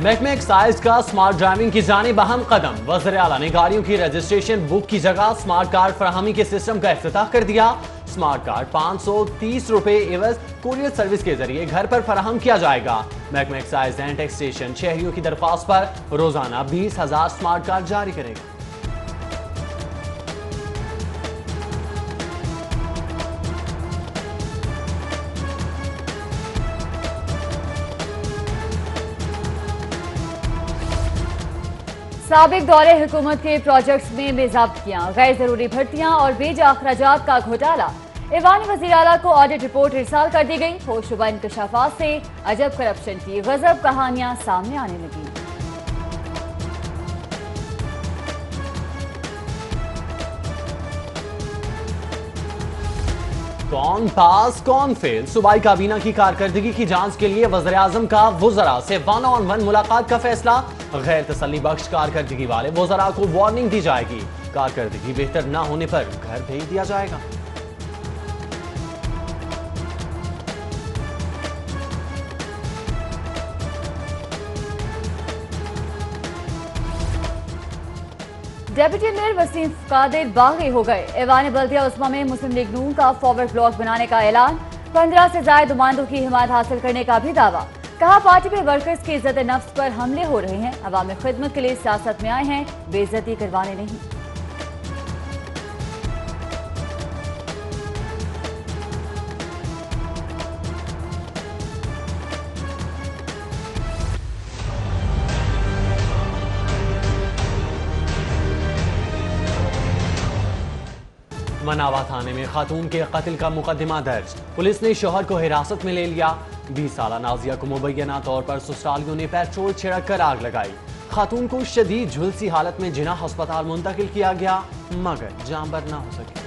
महकमे एक्साइज का smart driving की जानिब अहम कदम। वज़ीर आला ने गाड़ियों की रजिस्ट्रेशन बुक की जगह स्मार्ट कार्ड फराहमी के सिस्टम का इफ्तिताह कर दिया। स्मार्ट कार्ड 530 रुपए एवज कुरियर सर्विस के जरिए घर पर फराहम किया जाएगा। महकमा एक्साइज एंड टैक्सेशन शहरियों की दरख्वास्त पर रोजाना 20,000 स्मार्ट कार्ड जारी करेगा। साबिक दौरे हुकूमत के प्रोजेक्ट्स में बेज़ाब्तियां, गैर जरूरी भर्तियां और बेजा अखराजात का घोटाला। ईवान वज़ीर आला को ऑडिट रिपोर्ट इरसाल कर दी गई। होशरुबा इंकशाफात से अजब करप्शन की गजब कहानियां सामने आने लगी। कौन पास कौन फेल, सूबाई काबीना की कारकर्दगी की जांच के लिए वज़ीर आज़म का वुज़रा से 1-on-1 मुलाकात का फैसला। गैर तसल्ली बख्श कारकर्दगी वाले वुज़रा को वार्निंग दी जाएगी। कारकर्दगी बेहतर न होने पर घर भेज दिया जाएगा। डेप्यूटी मेयर वसीम कादिर बागी हो गए। ऐवान बल्दिया उस्मा में मुस्लिम लीग नून का फॉरवर्ड ब्लॉक बनाने का ऐलान। 15 से ज्यादा नुमाइंदों की हिमायत हासिल करने का भी दावा। कहा पार्टी में वर्कर्स की इज्जत नफ्स पर हमले हो रहे हैं। अवामी खिदमत के लिए सियासत में आए हैं, बेइज्जती करवाने नहीं। मनावा थाने में खातून के कत्ल का मुकदमा दर्ज। पुलिस ने शोहर को हिरासत में ले लिया। 20 साला नाजिया को मुबैना तौर पर ससुरालियों ने पेट्रोल छिड़क कर आग लगाई। खातून को शदीद झुलसी हालत में जिना अस्पताल मुंतकिल किया गया, मगर जान बर न हो सकी।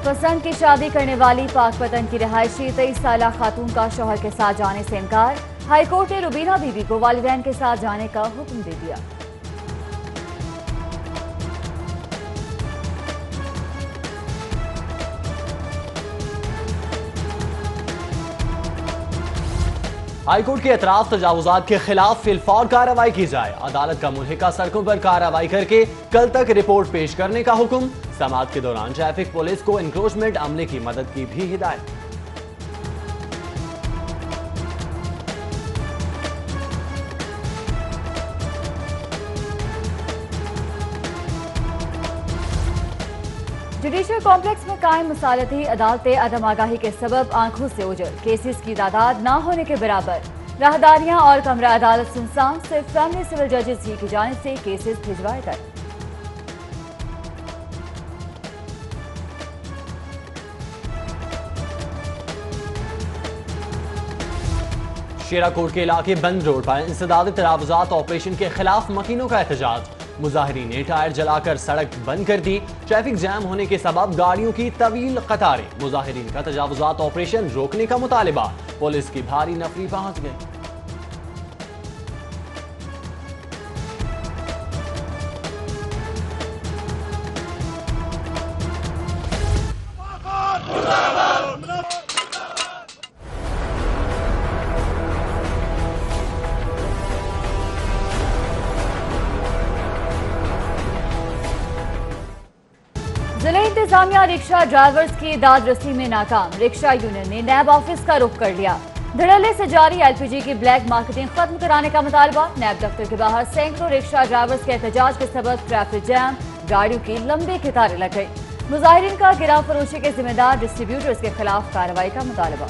पसंद की शादी करने वाली पाकपतन की रिहायशी 23 साला खातून का शौहर के साथ जाने से इनकार। हाईकोर्ट ने रुबीना बीबी को वालिदैन के साथ जाने का हुक्म दे दिया। हाईकोर्ट के एतराफ तजावुजात के खिलाफ फिलफौर कार्रवाई की जाए। अदालत का मुल्हिका सड़कों पर कार्रवाई करके कल तक रिपोर्ट पेश करने का हुक्म। समाअत के दौरान ट्रैफिक पुलिस को एनक्रोचमेंट अमले की मदद की भी हिदायत। जुडिशल कॉम्प्लेक्स में कायम मसालती अदालतें अदम आगाही के सबब आंखों से ओझल। केसेस की तादाद ना होने के बराबर। राहदारियां और कमरा अदालत सुनसान। सिर्फ फैमिली सिविल जजेस ही की जानिब से केसेस भिजवाए गए। शेराकोट के इलाके बंद रोड पर इंसदाद तजावुजात ऑपरेशन के खिलाफ मकीनों का एहतजाज। मुजाहिरीन ने टायर जलाकर सड़क बंद कर दी। ट्रैफिक जैम होने के सबब गाड़ियों की तवील कतारें। मुजाहिरीन का तजावुजात ऑपरेशन रोकने का मुतालिबा। पुलिस की भारी नफरी पहुंच गई। जिला इंतजामिया रिक्शा ड्राइवर्स की दादरसी में नाकाम। रिक्शा यूनियन ने नैब ऑफिस का रुख कर लिया। धड़ल्ले से जारी एलपीजी की ब्लैक मार्केटिंग खत्म कराने का मुतालबा। नैब दफ्तर के बाहर सैकड़ों रिक्शा ड्राइवर्स के एहतजाज के सबब ट्रैफिक जैम, गाड़ियों की लंबी कतारें लग गई। मुजाहिरीन का गिराव फरोशी के जिम्मेदार डिस्ट्रीब्यूटर्स के खिलाफ कार्रवाई का मुतालबा।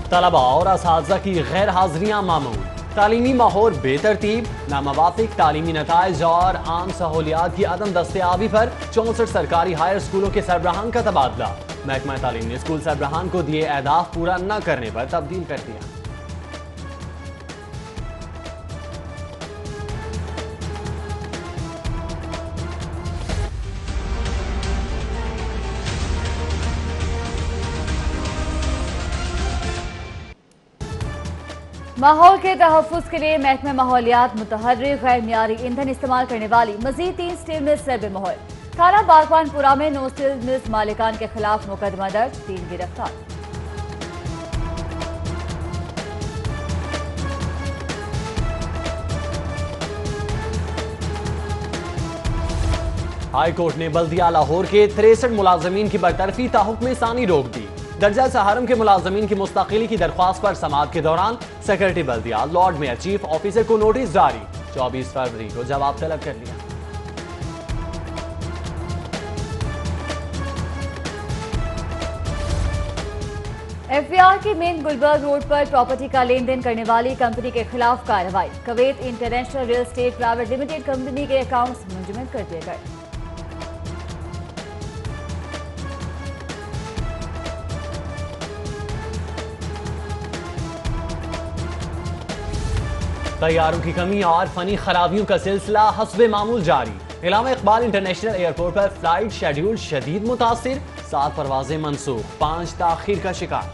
तलबा और असातिज़ा की गैर हाजिरियां मामूल। तालीमी माहौल बेतरतीब, नामवाफिक तालीमी नताइज और आम सहूलियात की अदम दस्तयाबी पर 64 सरकारी हायर स्कूलों के सरबराहान का तबादला। महकमा तालीम ने स्कूल सरबराहान को दिए अहदाफ पूरा न करने पर तब्दील कर दिया। माहौल के तहफ़्फ़ुज़ के लिए महकमे माहौलियात मुतहर्रिक गैर मियारी ईंधन इस्तेमाल करने वाली मज़ीद 3 स्टील मिल्स पर मोहर। थाना बागबानपुरा में 9 स्टील मिल्स मालिकान के खिलाफ मुकदमा दर्ज, 3 गिरफ्तार। हाई कोर्ट ने बल्दिया लाहौर के 63 मुलाजमीन की बरतरफी ताहुक्म सानी रोक दी। दर्जा सहारम के मुलाजमीन की मुस्तकिली की दरख्वास्त पर समाअत के दौरान सेक्रेटरी बल्दिया लॉर्ड मेयर चीफ ऑफिसर को नोटिस जारी, 24 फरवरी को जवाब तलब कर लिया। एफबीआर की मेन गुलबर्ग रोड पर प्रॉपर्टी का लेन देन करने वाली कंपनी के खिलाफ कार्रवाई। Kuwait international real estate private limited company के अकाउंट्स मुंजमद कर दिए गए। तैयारों की कमी और फनी खराबियों का सिलसिला हस्बे मामूल जारी। इलामा इकबाल इंटरनेशनल एयरपोर्ट पर फ्लाइट शेड्यूल शदीद मुतासिर, 7 परवाजें मनसूख, 5 ताखीर का शिकार।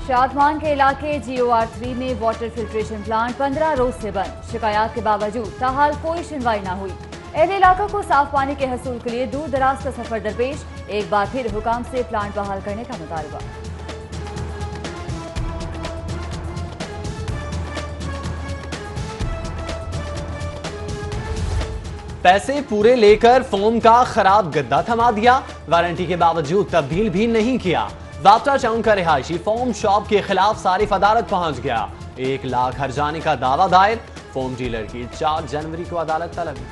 शादमान के इलाके GOR3 में वाटर फिल्ट्रेशन प्लांट 15 रोज से बंद, शिकायत के बावजूद ताहाल कोई सुनवाई न हुई। अहले इलाका को साफ पानी के हसूल के लिए दूर दराज का सफर दरपेश, एक बार फिर हुकाम से प्लांट बहाल करने का मुतालबा। पैसे पूरे लेकर फोम का खराब गद्दा थमा दिया, वारंटी के बावजूद तब्दील भी नहीं किया। वापटा टाउन का रिहायशी फोम शॉप के खिलाफ सारिफ अदालत पहुंच गया, 1 लाख हर्जाने का दावा दायर। फोम डीलर की 4 जनवरी को अदालत तलबी।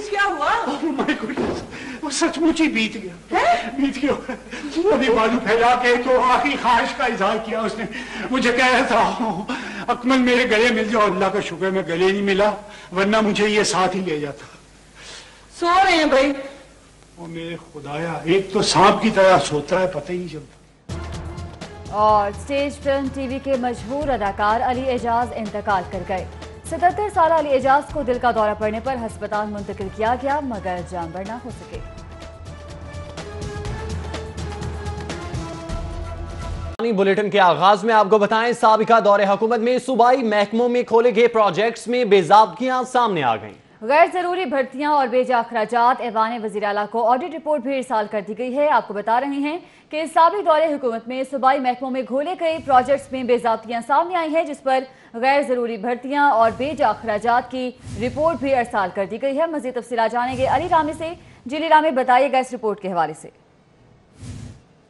क्या हुआ? Oh my goodness, वो सचमुच ही बीत गया। अभी बाजू फैला के तो आखिरी ख्वाहिश का इजहार किया उसने। मुझे कह रहा था अकमल मेरे गले मिल जाओ, अल्लाह का शुक्र में गले नहीं मिला, वरना मुझे ये साथ ही ले जाता। सो रहे हैं भाई? वो मेरे खुदाया, एक तो सांप की तरह सोता है, पता ही नहीं चलता। और स्टेज फिल्म टीवी के मशहूर अदाकार अली एजाज इंतकाल कर गए। 77 साल अली एजाज को दिल का दौरा पड़ने पर अस्पताल मुंतकिल किया गया, मगर जानबर ना हो सके। बुलेटिन के आगाज में आपको बताएं, साबिका दौरे हुकूमत में सूबाई महकमों में खोले गए प्रोजेक्ट्स में बेज़ाब्तियां सामने आ गईं। गैर जरूरी भर्तियां और बेजा अखराजात ऐवान वज़ीर आला को ऑडिट रिपोर्ट भी इरसाल कर दी गई है। आपको बता रहे हैं कि साबिक दौरे हुकूमत में सूबाई महकमों में खोले गए प्रोजेक्ट्स में बेज़ाब्तियां सामने आई हैं, जिस पर गैर जरूरी भर्तियां और बेजा अखराजात की रिपोर्ट भी इरसाल कर दी गई है। मज़ीद तफसीलात जानेंगे अली रामी से। जिली रामी, बताइएगा इस रिपोर्ट के हवाले से।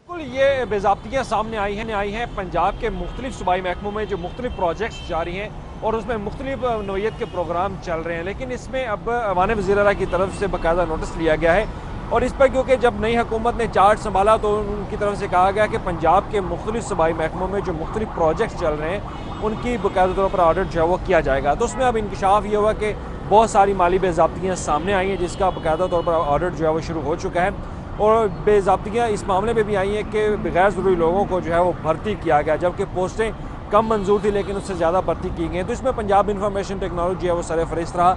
ये बेज़ाब्तियाँ सामने आई हैं पंजाब के मुख्तलिफ सूबाई महकमों में जो मुख्तलिफ प्रोजेक्ट्स जारी हैं और उसमें मुख्तलिफ नौइयत के प्रोग्राम चल रहे हैं, लेकिन इसमें अब ऐवान वज़ीर आला की तरफ से बाकायदा नोटिस लिया गया है। और इस पर क्योंकि जब नई हुकूमत ने चार्ज संभाला तो उनकी तरफ से कहा गया कि पंजाब के मुख्तलिफ सूबाई महकमों में जो मुख्तलिफ प्रोजेक्ट्स चल रहे हैं उनकी बाकायदा तौर पर ऑडिट जो है वो किया जाएगा। तो उसमें अब इंकशाफ ये हुआ कि बहुत सारी माली बेज़ाब्तियाँ सामने आई हैं, जिसका बाकायदा तौर पर ऑडिट जो है वो शुरू हो चुका है। और बेज़ाब्तियाँ इस मामले में भी आई हैं कि गैर ज़रूरी लोगों को जो है वो भर्ती किया गया, जबकि पोस्टें कम मंजूर थी लेकिन उससे ज़्यादा भर्ती की गई हैं। तो इसमें पंजाब इंफॉर्मेशन टेक्नोलॉजी है वो सरफहरिस्त रहा।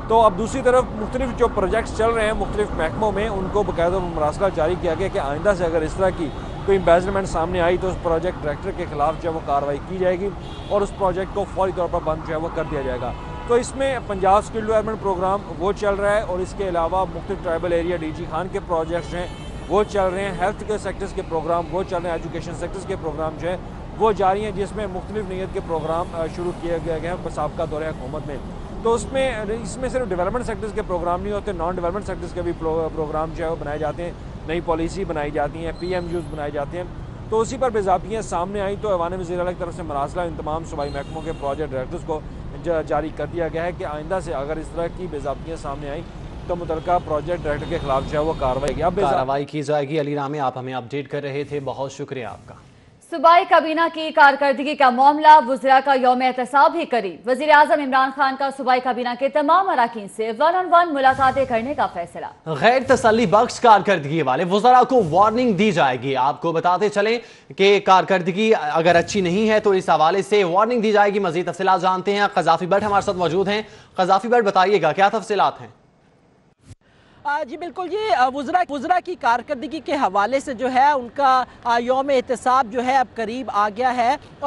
तो अब दूसरी तरफ मुख्तलिफ जो प्रोजेक्ट्स चल रहे हैं मुख्तलिफ महकमों में, उनको बाकायदा मरासला जारी किया गया कि आइंदा से अगर इस तरह की कोई एम्बेजलमेंट सामने आई तो उस प्रोजेक्ट डायरेक्टर के खिलाफ जो है वो कार्रवाई की जाएगी और उस प्रोजेक्ट को फौरी तौर पर बंद जो है वो कर दिया जाएगा। तो इसमें पंजाब स्किल डेवलपमेंट प्रोग्राम वो चल रहा है और इसके अलावा मुख्तलिफ ट्राइबल एरिया DG खान के प्रोजेक्ट्स हैं वो चल रहे हैं, हेल्थ के सेक्टर्स के प्रोग्राम वो चल रहे हैं, एजुकेशन सेक्टर्स के प्रोग्राम जो है वो जारी हैं, जिसमें मुख्तलिफ नीयत के प्रोग्राम शुरू किए गए हैं साबका दौरे हुकूमत में। तो इसमें सिर्फ डेवलपमेंट सेक्टर्स के प्रोग्राम नहीं होते, नॉन डेवलपमेंट सेक्टर्स के भी प्रोग्राम जो है वो बनाए जाते हैं, नई पॉलिसी बनाई जाती हैं, PMUs बनाए जाते हैं। तो उसी पर बेज़ाब्तियाँ सामने आई तो ऐवान वज़ीर आला की तरफ से मरासला इन तमाम सूबाई महकमों के प्रोजेक्ट डायरेक्टर्स को जारी कर दिया गया है कि आइंदा से अगर इस तरह की बेज़ाब्तियाँ सामने आई तो मुतलका प्रोजेक्ट डायरेक्टर के खिलाफ जो है वो कार्रवाई की जाएगी। अली रामी, आप हमें अपडेट कर रहे थे, बहुत शुक्रिया आपका। सूबाई काबीना की कारकर्दगी का मामला वुज़रा का यौम एहतसाब ही करीब। वज़ीर आज़म इमरान खान का सूबाई काबीना के तमाम अराकीन से 1-on-1 मुलाकातें करने का फैसला। गैर तसल्ली बख्श कारकर्दगी वाले वुज़रा को वार्निंग दी जाएगी। आपको बताते चलें कि कारकर्दगी अगर अच्छी नहीं है तो इस हवाले से वार्निंग दी जाएगी। मजीद तफसीलात जानते हैं, क़ज़ाफ़ी भट्ट हमारे साथ मौजूद हैं। क़ज़ाफ़ी भट्ट बताइएगा क्या तफसीलात हैं? जी बिल्कुल, ये वुज़रा की कारकर्दगी के हवाले से जो है उनका यौम एहतसाब जो है अब करीब आ गया है और